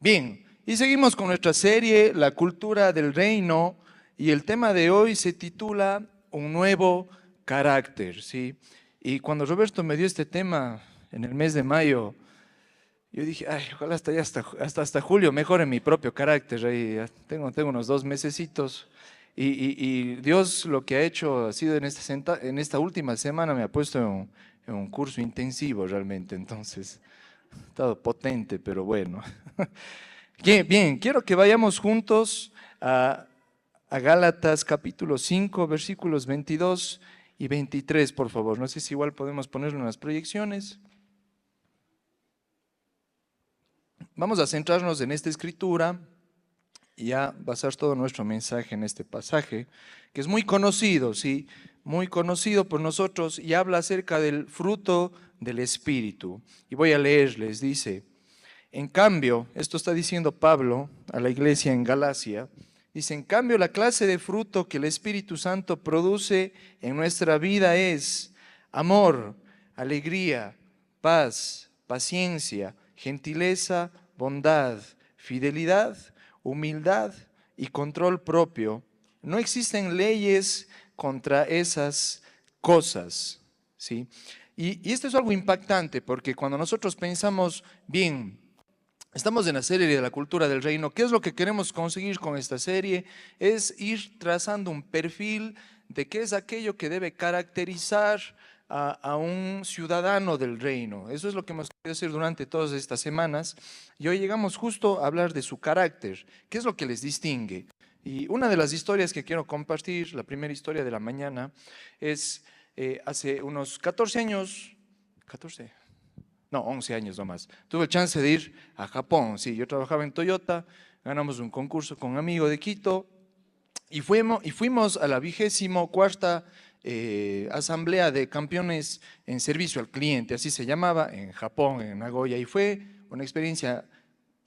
Bien, y seguimos con nuestra serie, La cultura del reino, y el tema de hoy se titula Un nuevo carácter, ¿sí? Y cuando Roberto me dio este tema en el mes de mayo, yo dije, ay, ojalá hasta julio mejore mi propio carácter. Ahí ya tengo unos 2 mesecitos. Y Dios lo que ha hecho ha sido en esta última semana me ha puesto en un curso intensivo realmente. Entonces, ha estado potente, pero bueno. Bien, bien, quiero que vayamos juntos a Gálatas capítulo 5, versículos 22 y 23, por favor. No sé si igual podemos ponerlo en las proyecciones. Vamos a centrarnos en esta escritura y a basar todo nuestro mensaje en este pasaje, que es muy conocido, ¿sí? Muy conocido por nosotros y habla acerca del fruto del Espíritu. Y voy a leerles, dice, en cambio, esto está diciendo Pablo a la iglesia en Galacia, dice, en cambio la clase de fruto que el Espíritu Santo produce en nuestra vida es amor, alegría, paz, paciencia, gentileza, bondad, fidelidad, humildad y control propio. No existen leyes contra esas cosas, ¿sí? Y esto es algo impactante porque cuando nosotros pensamos, bien, estamos en la serie de la cultura del reino. ¿Qué es lo que queremos conseguir con esta serie? Es ir trazando un perfil de qué es aquello que debe caracterizar a un ciudadano del reino. Eso es lo que hemos querido hacer durante todas estas semanas. Y hoy llegamos justo a hablar de su carácter. ¿Qué es lo que les distingue? Y una de las historias que quiero compartir, la primera historia de la mañana, es hace unos 14 años, 14, no, 11 años nomás. Tuve el chance de ir a Japón. Sí, yo trabajaba en Toyota, ganamos un concurso con un amigo de Quito y fuimos a la 24ª Asamblea de Campeones en Servicio al Cliente, así se llamaba, en Japón, en Nagoya, y fue una experiencia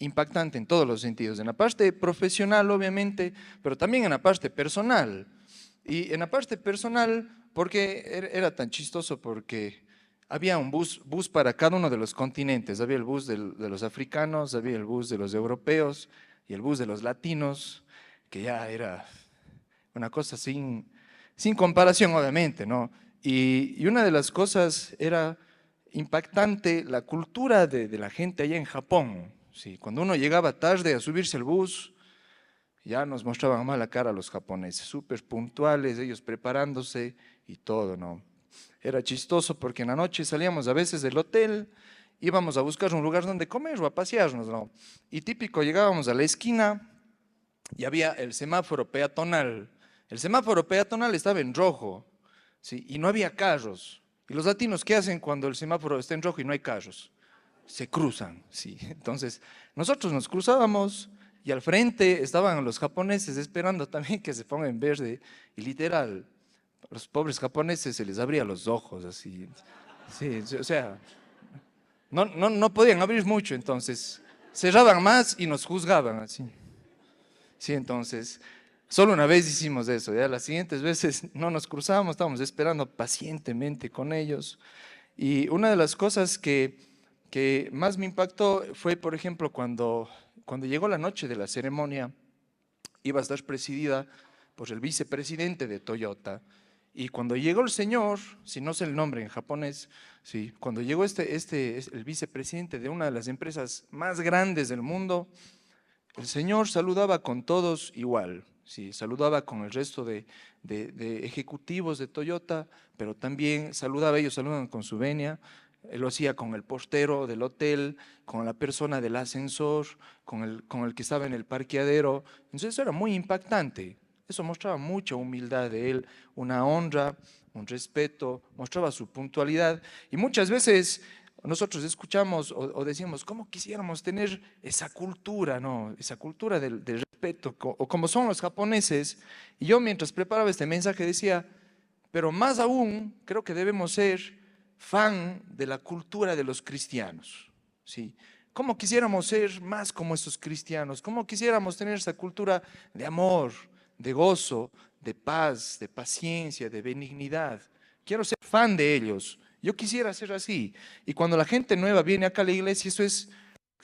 impactante en todos los sentidos, en la parte profesional obviamente, pero también en la parte personal. Y en la parte personal, porque era tan chistoso porque había un bus para cada uno de los continentes. Había el bus de los africanos, había el bus de los europeos y el bus de los latinos, que ya era una cosa sin comparación, obviamente, ¿no? Y una de las cosas era impactante la cultura de la gente allá en Japón. Sí, cuando uno llegaba tarde a subirse al bus, ya nos mostraban mala cara los japoneses, súper puntuales, ellos preparándose y todo, ¿no? Era chistoso porque en la noche salíamos a veces del hotel, íbamos a buscar un lugar donde comer o a pasearnos, ¿no? Y típico, llegábamos a la esquina y había el semáforo peatonal. El semáforo peatonal estaba en rojo, ¿sí? Y no había carros. ¿Y los latinos qué hacen cuando el semáforo está en rojo y no hay carros? Se cruzan, ¿sí? Entonces, nosotros nos cruzábamos y al frente estaban los japoneses esperando también que se ponga en verde y literal, a los pobres japoneses se les abría los ojos así. Sí, o sea, no podían abrir mucho, entonces cerraban más y nos juzgaban así. Sí, entonces, solo una vez hicimos eso, ya las siguientes veces no nos cruzábamos, estábamos esperando pacientemente con ellos. Y una de las cosas que más me impactó fue, por ejemplo, cuando llegó la noche de la ceremonia, iba a estar presidida por el vicepresidente de Toyota. Y cuando llegó el señor, si no sé el nombre en japonés, sí, cuando llegó el vicepresidente de una de las empresas más grandes del mundo, el señor saludaba con todos igual, sí, saludaba con el resto de ejecutivos de Toyota, pero también saludaba, ellos saludan con su venia, él lo hacía con el portero del hotel, con la persona del ascensor, con el que estaba en el parqueadero. Entonces eso era muy impactante. Eso mostraba mucha humildad de él, una honra, un respeto, mostraba su puntualidad. Y muchas veces nosotros escuchamos o decimos, ¿cómo quisiéramos tener esa cultura, no? Esa cultura del respeto, o como son los japoneses. Y yo mientras preparaba este mensaje decía, pero más aún creo que debemos ser fan de la cultura de los cristianos, ¿sí? ¿Cómo quisiéramos ser más como esos cristianos? ¿Cómo quisiéramos tener esa cultura de amor, de gozo, de paz, de paciencia, de benignidad? Quiero ser fan de ellos. Yo quisiera ser así. Y cuando la gente nueva viene acá a la iglesia, eso es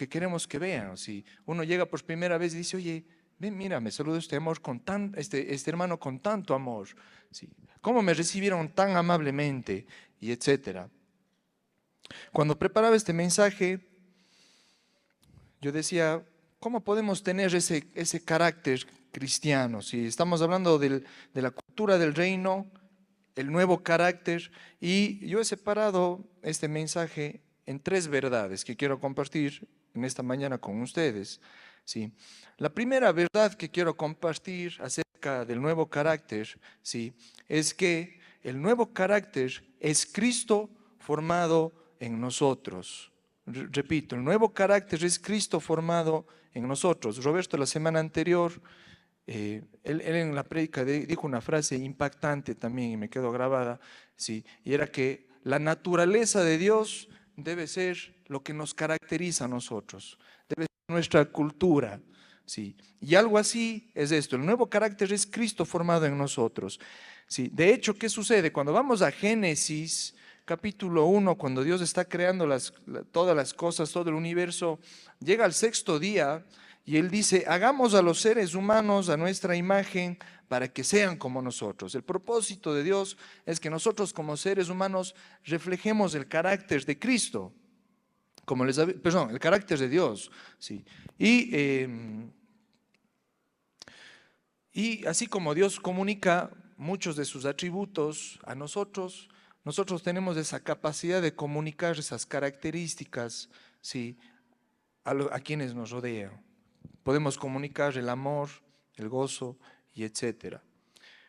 que queremos que vean. Si uno llega por primera vez y dice, oye, ven, mira, me saluda este hermano con tanto amor. ¿Sí? ¿Cómo me recibieron tan amablemente? Y etcétera. Cuando preparaba este mensaje, yo decía, ¿cómo podemos tener ese carácter cristiano? Si estamos hablando de la cultura del reino, el nuevo carácter, y yo he separado este mensaje en 3 verdades que quiero compartir en esta mañana con ustedes. ¿Sí? La primera verdad que quiero compartir acerca del nuevo carácter, ¿sí?, es que el nuevo carácter es Cristo formado en nosotros. Repito, el nuevo carácter es Cristo formado en nosotros. Roberto, la semana anterior, él en la prédica dijo una frase impactante también y me quedó grabada, ¿sí? Y era que la naturaleza de Dios debe ser lo que nos caracteriza a nosotros, debe ser nuestra cultura, ¿sí? Y algo así es esto, el nuevo carácter es Cristo formado en nosotros, ¿sí? De hecho, ¿qué sucede? Cuando vamos a Génesis capítulo 1, cuando Dios está creando todas las cosas, todo el universo, llega al 6.º día y Él dice, hagamos a los seres humanos a nuestra imagen para que sean como nosotros. El propósito de Dios es que nosotros como seres humanos reflejemos el carácter de Cristo, el carácter de Dios. ¿Sí? Y así como Dios comunica muchos de sus atributos a nosotros, nosotros tenemos esa capacidad de comunicar esas características, ¿sí?, a quienes nos rodean. Podemos comunicar el amor, el gozo y etcétera.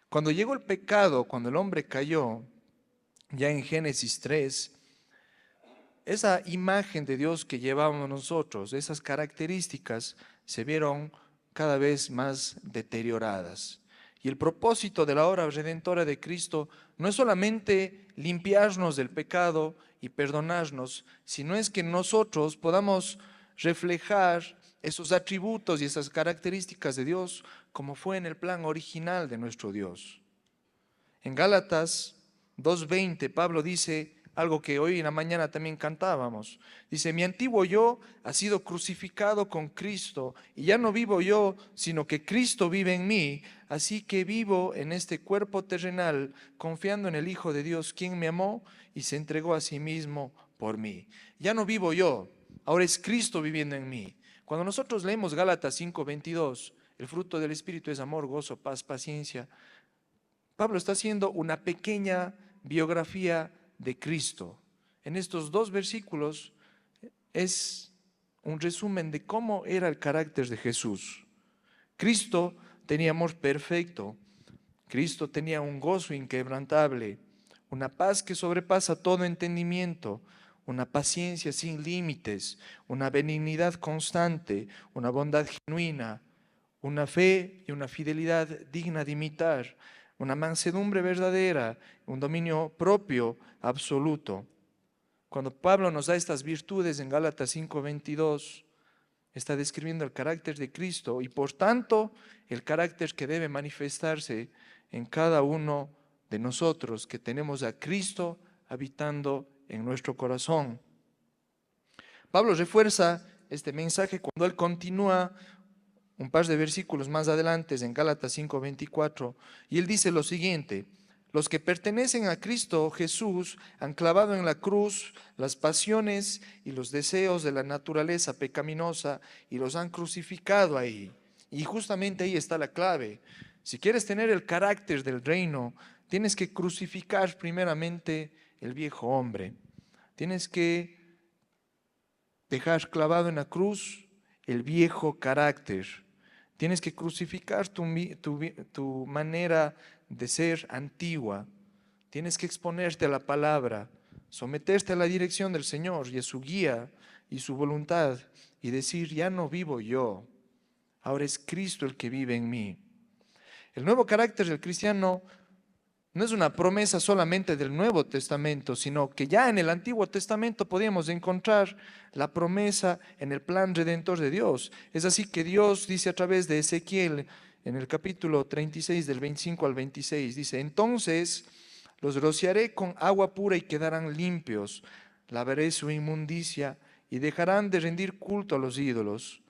Cuando llegó el pecado, cuando el hombre cayó, ya en Génesis 3, esa imagen de Dios que llevábamos nosotros, esas características, se vieron cada vez más deterioradas. Y el propósito de la obra redentora de Cristo no es solamente limpiarnos del pecado y perdonarnos, sino es que nosotros podamos reflejar esos atributos y esas características de Dios como fue en el plan original de nuestro Dios. En Gálatas 2:20, Pablo dice algo que hoy en la mañana también cantábamos. Dice, mi antiguo yo ha sido crucificado con Cristo y ya no vivo yo, sino que Cristo vive en mí. Así que vivo en este cuerpo terrenal, confiando en el Hijo de Dios, quien me amó y se entregó a sí mismo por mí. Ya no vivo yo, ahora es Cristo viviendo en mí. Cuando nosotros leemos Gálatas 5:22, el fruto del Espíritu es amor, gozo, paz, paciencia. Pablo está haciendo una pequeña biografía de Cristo. En estos 2 versículos es un resumen de cómo era el carácter de Jesús. Cristo tenía amor perfecto, Cristo tenía un gozo inquebrantable, una paz que sobrepasa todo entendimiento, una paciencia sin límites, una benignidad constante, una bondad genuina, una fe y una fidelidad digna de imitar, una mansedumbre verdadera, un dominio propio absoluto. Cuando Pablo nos da estas virtudes en Gálatas 5:22, está describiendo el carácter de Cristo y por tanto el carácter que debe manifestarse en cada uno de nosotros que tenemos a Cristo habitando en nuestro corazón. Pablo refuerza este mensaje cuando él continúa un par de versículos más adelante en Gálatas 5:24, y él dice lo siguiente: los que pertenecen a Cristo Jesús han clavado en la cruz las pasiones y los deseos de la naturaleza pecaminosa y los han crucificado ahí. Y justamente ahí está la clave. Si quieres tener el carácter del reino, tienes que crucificar primeramente el viejo hombre. Tienes que dejar clavado en la cruz el viejo carácter. Tienes que crucificar tu manera de ser antigua. Tienes que exponerte a la palabra, someterte a la dirección del Señor y a su guía y su voluntad y decir, ya no vivo yo, ahora es Cristo el que vive en mí. El nuevo carácter del cristiano no es una promesa solamente del Nuevo Testamento, sino que ya en el Antiguo Testamento podíamos encontrar la promesa en el plan redentor de Dios. Es así que Dios dice a través de Ezequiel, en el capítulo 36, del 25 al 26, dice, entonces los rociaré con agua pura y quedarán limpios, lavaré su inmundicia y dejarán de rendir culto a los ídolos.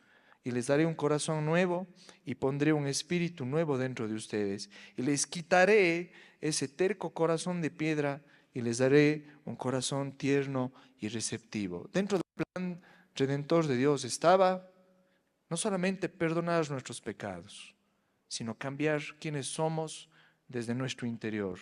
Y les daré un corazón nuevo y pondré un espíritu nuevo dentro de ustedes. Y les quitaré ese terco corazón de piedra y les daré un corazón tierno y receptivo. Dentro del plan redentor de Dios estaba no solamente perdonar nuestros pecados, sino cambiar quienes somos desde nuestro interior.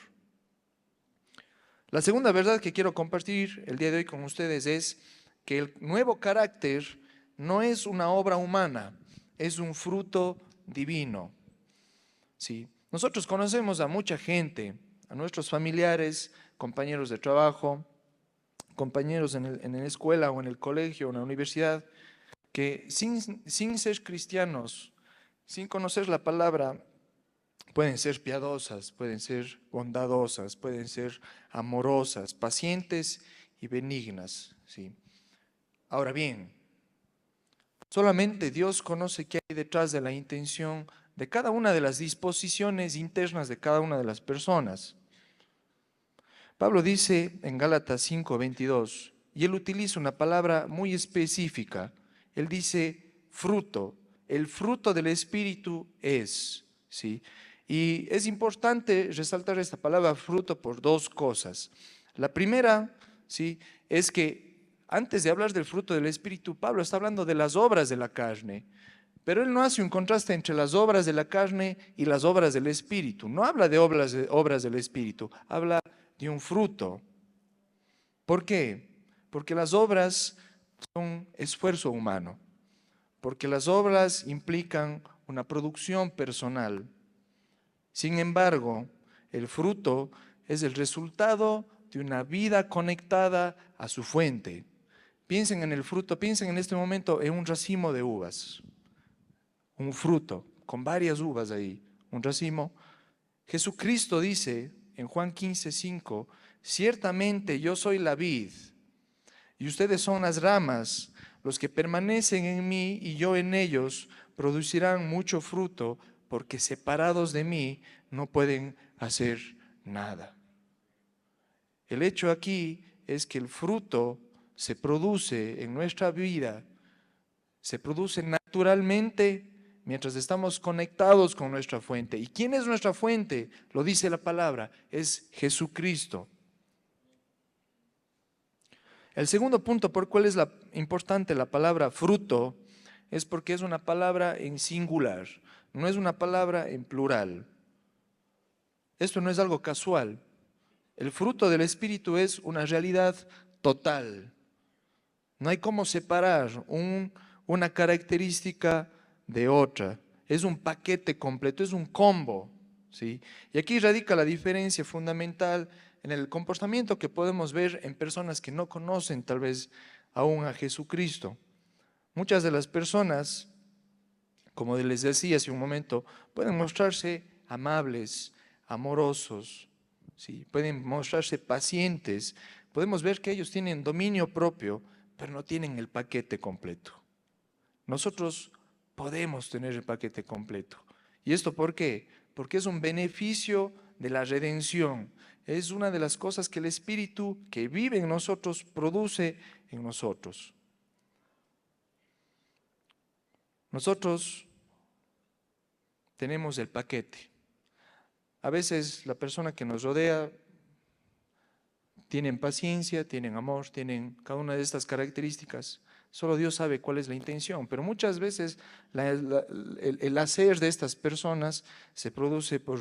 La segunda verdad que quiero compartir el día de hoy con ustedes es que el nuevo carácter no es una obra humana, es un fruto divino. ¿Sí? Nosotros conocemos a mucha gente, a nuestros familiares, compañeros de trabajo, compañeros en la escuela o en el colegio o en la universidad, que sin ser cristianos, sin conocer la palabra, pueden ser piadosas, pueden ser bondadosas, pueden ser amorosas, pacientes y benignas. ¿Sí? Ahora bien, solamente Dios conoce qué hay detrás de la intención de cada una de las disposiciones internas de cada una de las personas. Pablo dice en Gálatas 5:22, y él utiliza una palabra muy específica. Él dice fruto. El fruto del Espíritu es, ¿sí? Y es importante resaltar esta palabra fruto por dos cosas. La primera, ¿sí?, es que antes de hablar del fruto del Espíritu, Pablo está hablando de las obras de la carne. Pero él no hace un contraste entre las obras de la carne y las obras del Espíritu. No habla de obras del Espíritu, habla de un fruto. ¿Por qué? Porque las obras son esfuerzo humano, porque las obras implican una producción personal. Sin embargo, el fruto es el resultado de una vida conectada a su fuente. Piensen en el fruto, piensen en este momento en un racimo de uvas, un fruto con varias uvas ahí, un racimo. Jesucristo dice en Juan 15:5, ciertamente yo soy la vid y ustedes son las ramas. Los que permanecen en mí y yo en ellos producirán mucho fruto, porque separados de mí no pueden hacer nada. El hecho aquí es que el fruto se produce en nuestra vida, se produce naturalmente mientras estamos conectados con nuestra fuente. ¿Y quién es nuestra fuente? Lo dice la palabra, es Jesucristo. El segundo punto por cuál es importante la palabra fruto es porque es una palabra en singular, no es una palabra en plural. Esto no es algo casual. El fruto del Espíritu es una realidad total. No hay cómo separar una característica de otra. Es un paquete completo, es un combo, ¿sí? Y aquí radica la diferencia fundamental en el comportamiento que podemos ver en personas que no conocen tal vez aún a Jesucristo. Muchas de las personas, como les decía hace un momento, pueden mostrarse amables, amorosos, ¿sí? Pueden mostrarse pacientes. Podemos ver que ellos tienen dominio propio, pero no tienen el paquete completo. Nosotros podemos tener el paquete completo. ¿Y esto por qué? Porque es un beneficio de la redención. Es una de las cosas que el Espíritu que vive en nosotros produce en nosotros. Nosotros tenemos el paquete. A veces la persona que nos rodea tienen paciencia, tienen amor, tienen cada una de estas características. Solo Dios sabe cuál es la intención, pero muchas veces el hacer de estas personas se produce por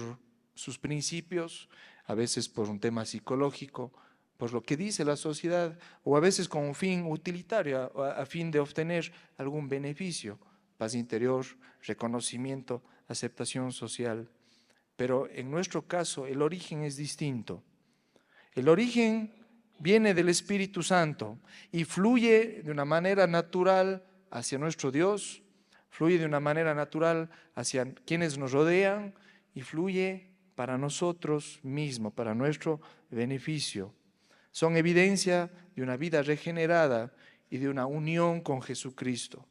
sus principios, a veces por un tema psicológico, por lo que dice la sociedad, o a veces con un fin utilitario, a fin de obtener algún beneficio, paz interior, reconocimiento, aceptación social. Pero en nuestro caso el origen es distinto. El origen viene del Espíritu Santo y fluye de una manera natural hacia nuestro Dios, fluye de una manera natural hacia quienes nos rodean y fluye para nosotros mismos, para nuestro beneficio. Son evidencia de una vida regenerada y de una unión con Jesucristo.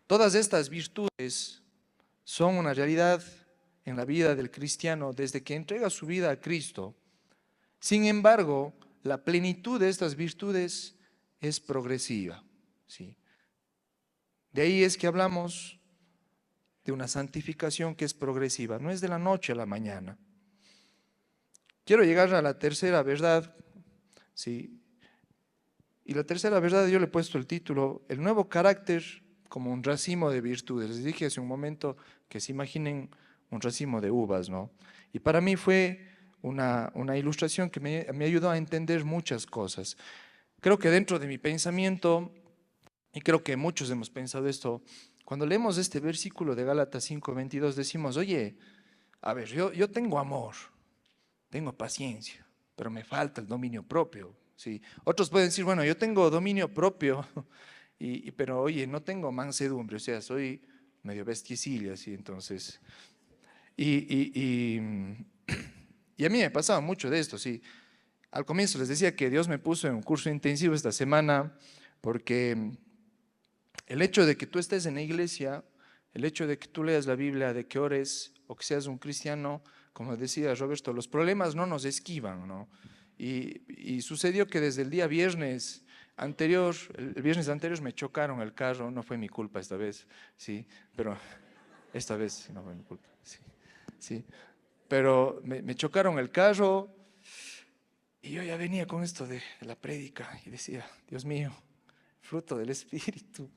Todas estas virtudes son una realidad en la vida del cristiano desde que entrega su vida a Cristo. Sin embargo, la plenitud de estas virtudes es progresiva, ¿sí? De ahí es que hablamos de una santificación que es progresiva, no es de la noche a la mañana. Quiero llegar a la tercera verdad, ¿sí? Y la tercera verdad yo le he puesto el título, el nuevo carácter como un racimo de virtudes. Les dije hace un momento que se imaginen un racimo de uvas, ¿no? Y para mí fue una ilustración que me ayudó a entender muchas cosas. Creo que dentro de mi pensamiento, y creo que muchos hemos pensado esto, cuando leemos este versículo de Gálatas 5:22 decimos, oye, a ver, yo tengo amor, tengo paciencia, pero me falta el dominio propio, ¿sí? Otros pueden decir, bueno, yo tengo dominio propio, pero oye, no tengo mansedumbre, o sea, soy medio bestiecilla, ¿sí? Entonces, y, y, y, y a mí me pasaba mucho de esto, ¿sí? Al comienzo les decía que Dios me puso en un curso intensivo esta semana porque el hecho de que tú estés en la iglesia, el hecho de que tú leas la Biblia, de que ores o que seas un cristiano, como decía Roberto, los problemas no nos esquivan, ¿no? Y sucedió que desde el día viernes anterior, el viernes anterior me chocaron el carro, no fue mi culpa esta vez, sí, pero esta vez no fue mi culpa, sí, sí. Pero me chocaron el carro y yo ya venía con esto de la prédica y decía, Dios mío, fruto del Espíritu,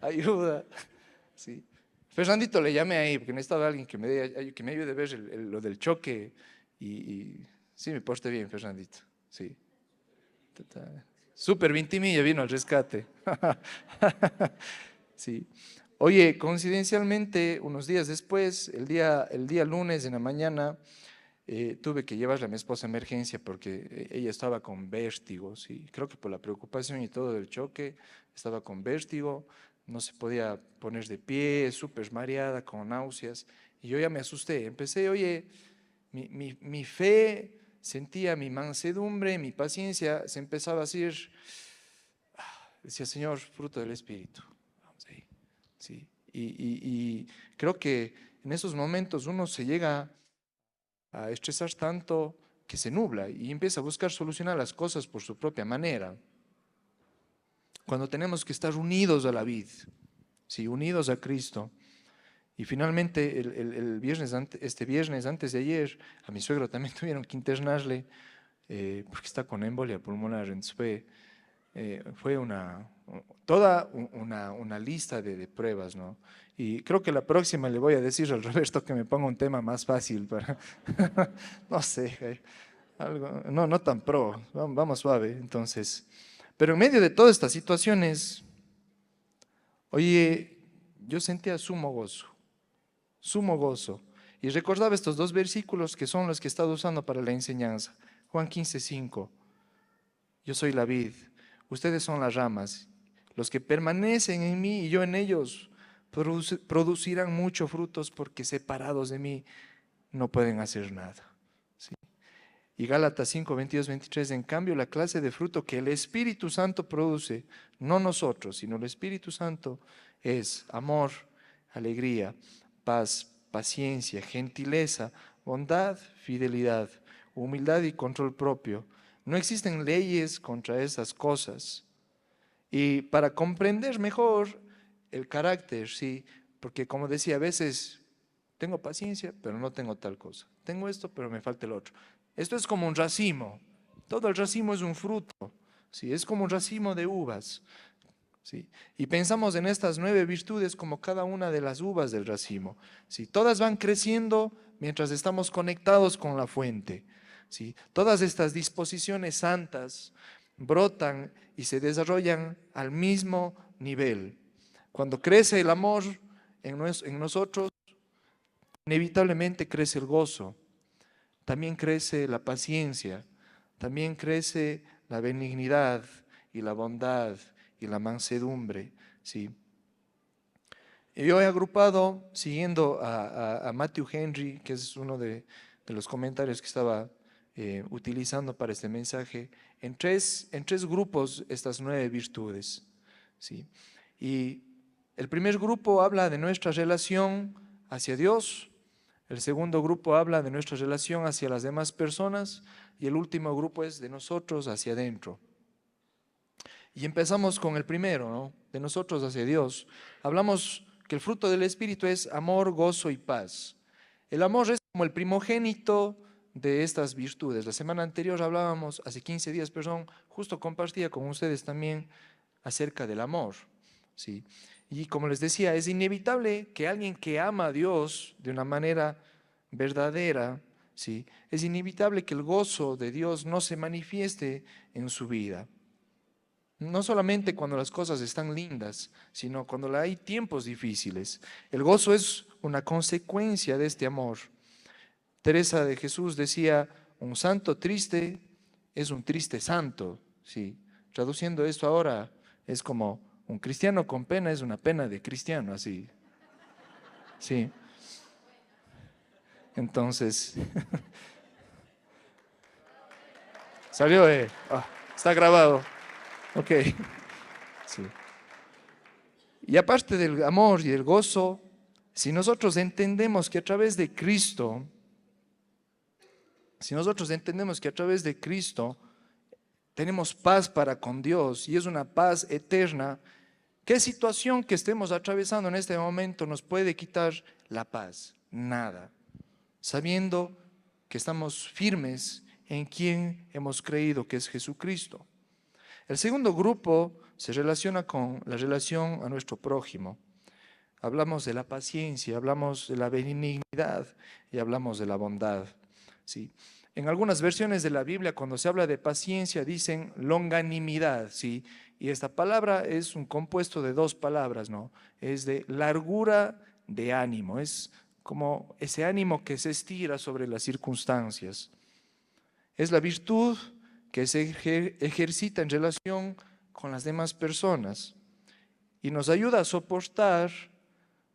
ayuda. Sí. Fernandito le llamé ahí porque necesitaba alguien que me ayude a ver lo del choque y sí, me porté bien, Fernandito. Sí. Súper vintimilla vino al rescate. Sí. Oye, coincidencialmente, unos días después, el día lunes en la mañana, tuve que llevarle a mi esposa a emergencia porque ella estaba con vértigo, sí. Creo que por la preocupación y todo del choque, estaba con vértigo, no se podía poner de pie, súper mareada, con náuseas. Y yo ya me asusté. Empecé, oye, mi fe, sentía mi mansedumbre, mi paciencia, se empezaba a decir, decía, Señor, fruto del Espíritu. Vamos ahí, sí. Y creo que en esos momentos uno se llega a estresar tanto que se nubla y empieza a buscar solucionar las cosas por su propia manera. Cuando tenemos que estar unidos a la vid, sí, unidos a Cristo. Y finalmente, este viernes, antes de ayer, a mi suegro también tuvieron que internarle porque está con embolia pulmonar. Entonces fue toda una lista de pruebas, ¿no? Y creo que la próxima le voy a decir al Roberto que me ponga un tema más fácil para, no sé, algo, no tan pro, vamos suave. Entonces, pero en medio de todas estas situaciones, oye, yo sentía sumo gozo. Y recordaba estos dos versículos que son los que he estado usando para la enseñanza. Juan 15:5. Yo soy la vid, ustedes son las ramas. Los que permanecen en mí y yo en ellos producirán muchos frutos porque separados de mí no pueden hacer nada. ¿Sí? Y Gálatas 5:22-23, en cambio la clase de fruto que el Espíritu Santo produce, no nosotros, sino el Espíritu Santo, es amor, alegría, paz, paciencia, gentileza, bondad, fidelidad, humildad y control propio. No existen leyes contra esas cosas. Y para comprender mejor el carácter, sí, porque como decía, a veces tengo paciencia, pero no tengo tal cosa. Tengo esto, pero me falta el otro. Esto es como un racimo. Todo el racimo es un fruto, sí, es como un racimo de uvas. ¿Sí? Y pensamos en estas 9 virtudes como cada una de las uvas del racimo. ¿Sí? Todas van creciendo mientras estamos conectados con la fuente. ¿Sí? Todas estas disposiciones santas brotan y se desarrollan al mismo nivel. Cuando crece el amor en nosotros, inevitablemente crece el gozo, también crece la paciencia, también crece la benignidad y la bondad y la mansedumbre, ¿sí? Y yo he agrupado, siguiendo a Matthew Henry, que es uno de los comentarios que estaba utilizando para este mensaje, en tres grupos estas 9 virtudes, ¿sí? Y el primer grupo habla de nuestra relación hacia Dios, el segundo grupo habla de nuestra relación hacia las demás personas y el último grupo es de nosotros hacia adentro. Y empezamos con el primero, ¿no? De nosotros hacia Dios. Hablamos que el fruto del Espíritu es amor, gozo y paz. El amor es como el primogénito de estas virtudes. La semana anterior hablábamos, hace 15 días, perdón, justo compartía con ustedes también acerca del amor, ¿sí? Y como les decía, es inevitable que alguien que ama a Dios de una manera verdadera, ¿sí? Es inevitable que el gozo de Dios no se manifieste en su vida. No solamente cuando las cosas están lindas, sino cuando hay tiempos difíciles. El gozo es una consecuencia de este amor. Teresa de Jesús decía, un santo triste es un triste santo. Sí. Traduciendo esto ahora, es como un cristiano con pena es una pena de cristiano, así. Sí. Entonces, salió, está grabado. Ok. Sí. Y aparte del amor y el gozo, si nosotros entendemos que a través de Cristo, tenemos paz para con Dios y es una paz eterna, ¿qué situación que estemos atravesando en este momento nos puede quitar la paz? Nada. Sabiendo que estamos firmes en quien hemos creído que es Jesucristo. El segundo grupo se relaciona con la relación a nuestro prójimo. Hablamos de la paciencia, hablamos de la benignidad y hablamos de la bondad. ¿Sí? En algunas versiones de la Biblia, cuando se habla de paciencia, dicen longanimidad, ¿sí? Y esta palabra es un compuesto de dos palabras, ¿no? Es de largura de ánimo, es como ese ánimo que se estira sobre las circunstancias. Es la virtud que se ejercita en relación con las demás personas y nos ayuda a soportar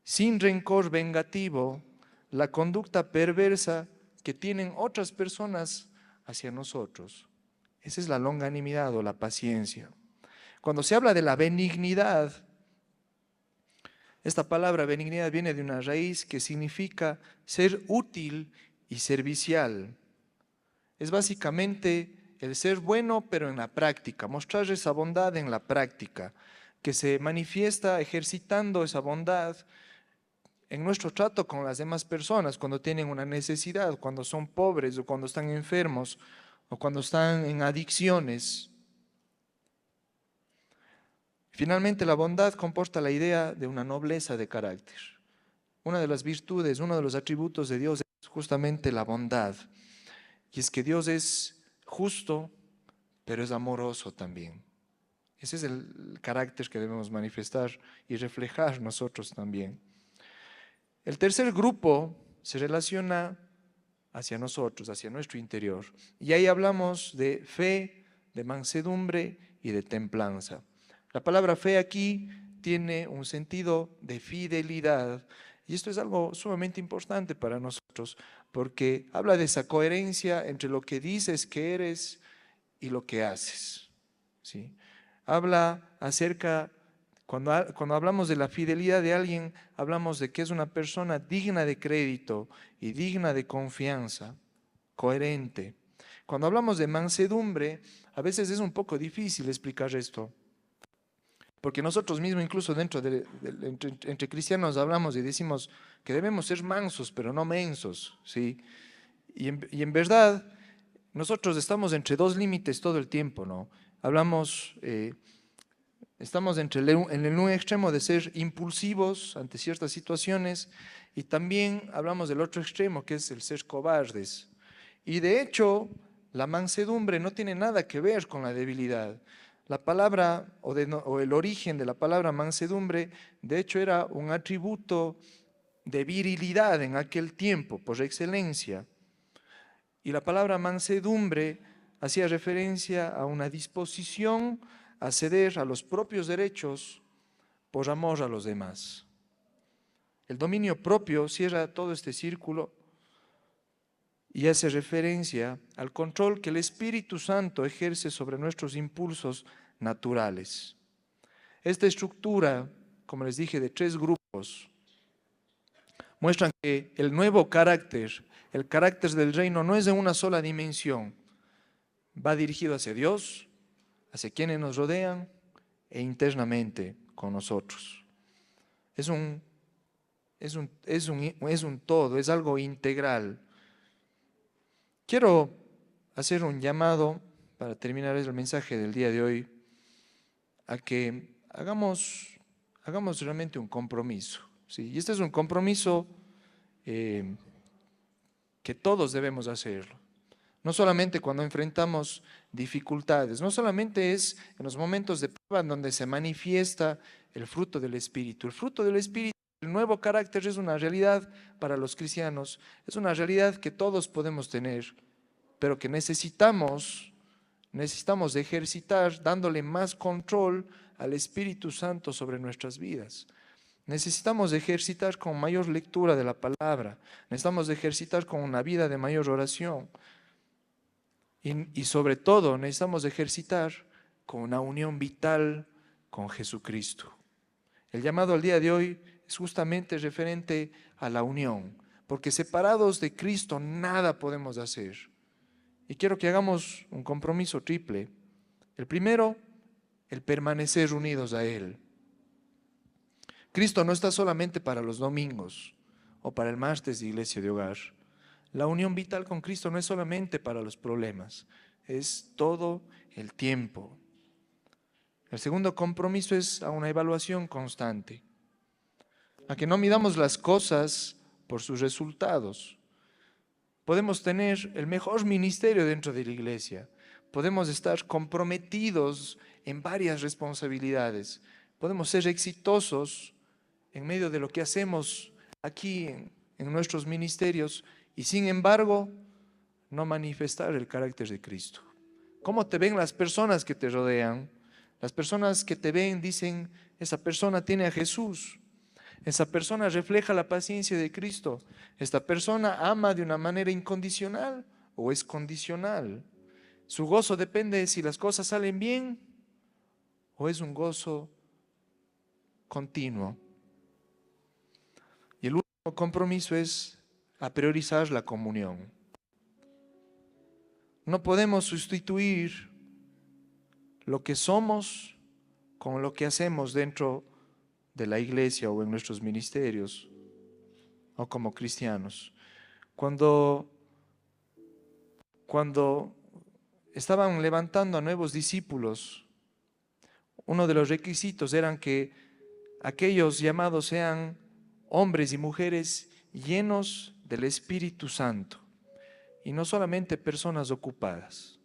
sin rencor vengativo la conducta perversa que tienen otras personas hacia nosotros. Esa es la longanimidad o la paciencia. Cuando se habla de la benignidad, esta palabra benignidad viene de una raíz que significa ser útil y servicial. Es básicamente el ser bueno, pero en la práctica, mostrar esa bondad en la práctica, que se manifiesta ejercitando esa bondad en nuestro trato con las demás personas, cuando tienen una necesidad, cuando son pobres o cuando están enfermos o cuando están en adicciones. Finalmente, la bondad comporta la idea de una nobleza de carácter. Una de las virtudes, uno de los atributos de Dios es justamente la bondad. Y es que Dios es justo, pero es amoroso también. Ese es el carácter que debemos manifestar y reflejar nosotros también. El tercer grupo se relaciona hacia nosotros, hacia nuestro interior. Y ahí hablamos de fe, de mansedumbre y de templanza. La palabra fe aquí tiene un sentido de fidelidad. Y esto es algo sumamente importante para nosotros, porque habla de esa coherencia entre lo que dices que eres y lo que haces. ¿Sí? Habla acerca, cuando hablamos de la fidelidad de alguien, hablamos de que es una persona digna de crédito y digna de confianza, coherente. Cuando hablamos de mansedumbre, a veces es un poco difícil explicar esto, porque nosotros mismos, incluso entre cristianos, hablamos y decimos que debemos ser mansos, pero no mensos, ¿sí? Y en verdad, nosotros estamos entre dos límites todo el tiempo, ¿no? Estamos en un extremo de ser impulsivos ante ciertas situaciones y también hablamos del otro extremo, que es el ser cobardes. Y de hecho, la mansedumbre no tiene nada que ver con la debilidad. La palabra o el origen de la palabra mansedumbre, de hecho, era un atributo de virilidad en aquel tiempo, por excelencia. Y la palabra mansedumbre hacía referencia a una disposición a ceder a los propios derechos por amor a los demás. El dominio propio cierra todo este círculo y hace referencia al control que el Espíritu Santo ejerce sobre nuestros impulsos naturales. Esta estructura, como les dije, de 3 grupos, muestran que el nuevo carácter, el carácter del reino, no es de una sola dimensión. Va dirigido hacia Dios, hacia quienes nos rodean e internamente con nosotros. Es un todo, es algo integral. Quiero hacer un llamado, para terminar el mensaje del día de hoy, a que hagamos realmente un compromiso, ¿sí? Y este es un compromiso que todos debemos hacerlo. No solamente cuando enfrentamos dificultades, no solamente es en los momentos de prueba en donde se manifiesta el fruto del Espíritu. El fruto del Espíritu, el nuevo carácter, es una realidad para los cristianos, es una realidad que todos podemos tener, pero que necesitamos ejercitar dándole más control al Espíritu Santo sobre nuestras vidas. Necesitamos ejercitar con mayor lectura de la palabra, necesitamos ejercitar con una vida de mayor oración y sobre todo necesitamos ejercitar con una unión vital con Jesucristo. El llamado al día de hoy es justamente referente a la unión, porque separados de Cristo nada podemos hacer. Y quiero que hagamos un compromiso triple. El primero, el permanecer unidos a Él. Cristo no está solamente para los domingos o para el martes de iglesia de hogar. La unión vital con Cristo no es solamente para los problemas, es todo el tiempo. El segundo compromiso es a una evaluación constante, a que no midamos las cosas por sus resultados. Podemos tener el mejor ministerio dentro de la iglesia, podemos estar comprometidos en varias responsabilidades, podemos ser exitosos en medio de lo que hacemos aquí en nuestros ministerios y sin embargo no manifestar el carácter de Cristo. ¿Cómo te ven las personas que te rodean? Las personas que te ven dicen, esa persona tiene a Jesús, esa persona refleja la paciencia de Cristo, esta persona ama de una manera incondicional o es condicional. Su gozo depende de si las cosas salen bien o es un gozo continuo. Y el último compromiso es a priorizar la comunión. No podemos sustituir lo que somos con lo que hacemos dentro de la iglesia o en nuestros ministerios o como cristianos. Cuando estaban levantando a nuevos discípulos, uno de los requisitos eran que aquellos llamados sean hombres y mujeres llenos del Espíritu Santo y no solamente personas ocupadas,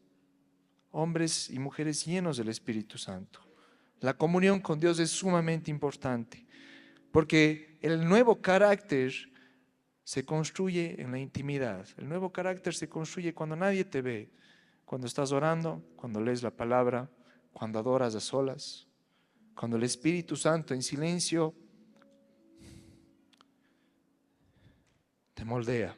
hombres y mujeres llenos del Espíritu Santo. La comunión con Dios es sumamente importante porque el nuevo carácter se construye en la intimidad. El nuevo carácter se construye cuando nadie te ve, cuando estás orando, cuando lees la palabra, cuando adoras a solas, cuando el Espíritu Santo en silencio te moldea.